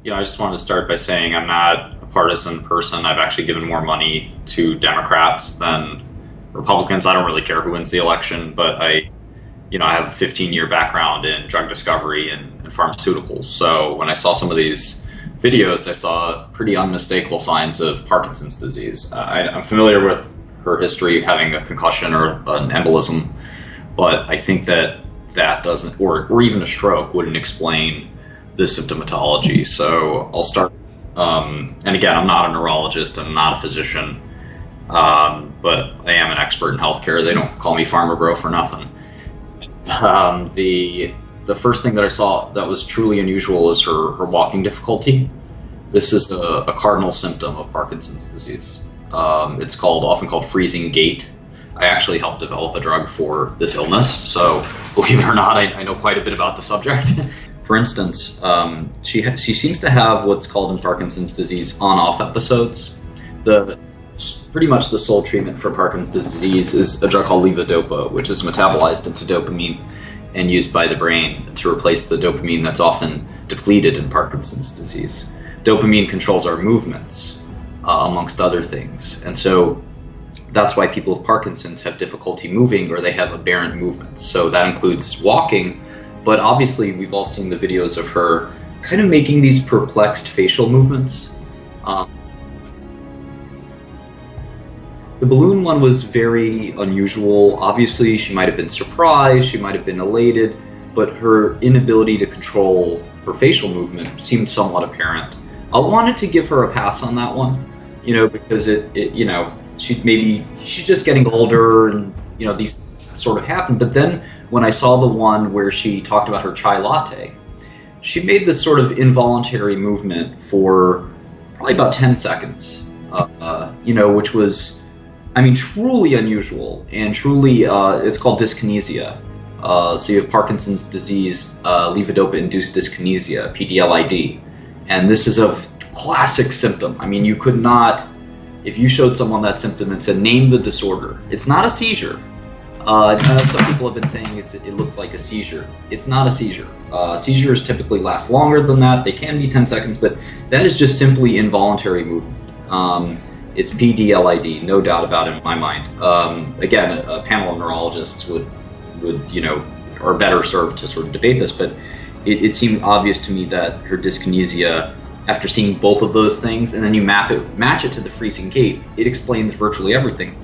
I just wanted to start by saying I'm not a partisan person. I've actually given more money to Democrats than Republicans. I don't really care who wins the election, but I have a 15-year background in drug discovery and pharmaceuticals. So when I saw some of these videos, I saw pretty unmistakable signs of Parkinson's disease. I'm familiar with her history, having a concussion or an embolism, but I think that doesn't, or even a stroke, wouldn't explain the symptomatology. So I'll start, and again, I'm not a neurologist and I'm not a physician, but I am an expert in healthcare. They don't call me Farmer Bro for nothing. The first thing that I saw that was truly unusual is her walking difficulty. This is a cardinal symptom of Parkinson's disease. It's often called freezing gait. I actually helped develop a drug for this illness, so believe it or not, I know quite a bit about the subject. For instance, she seems to have what's called in Parkinson's disease on-off episodes. Pretty much the sole treatment for Parkinson's disease is a drug called levodopa, which is metabolized into dopamine and used by the brain to replace the dopamine that's often depleted in Parkinson's disease. Dopamine controls our movements, amongst other things. And so that's why people with Parkinson's have difficulty moving, or they have aberrant movements. So that includes walking, but obviously we've all seen the videos of her kind of making these perplexed facial movements. The balloon one was very unusual. Obviously, she might have been surprised, she might have been elated, but her inability to control her facial movement seemed somewhat apparent. I wanted to give her a pass on that one, because she's just getting older, and these things sort of happen. But then when I saw the one where she talked about her chai latte, she made this sort of involuntary movement for probably about 10 seconds, which was, truly unusual, and truly, it's called dyskinesia. So you have Parkinson's disease, levodopa-induced dyskinesia, PDLID. And this is a classic symptom. You could not, if you showed someone that symptom and said, name the disorder, it's not a seizure. Some people have been saying it looks like a seizure. It's not a seizure. Seizures typically last longer than that. They can be 10 seconds, but that is just simply involuntary movement. It's PDLID, no doubt about it in my mind. Again, a panel of neurologists are better served to sort of debate this, but it seemed obvious to me that her dyskinesia, after seeing both of those things, and then you match it to the freezing gait, it explains virtually everything.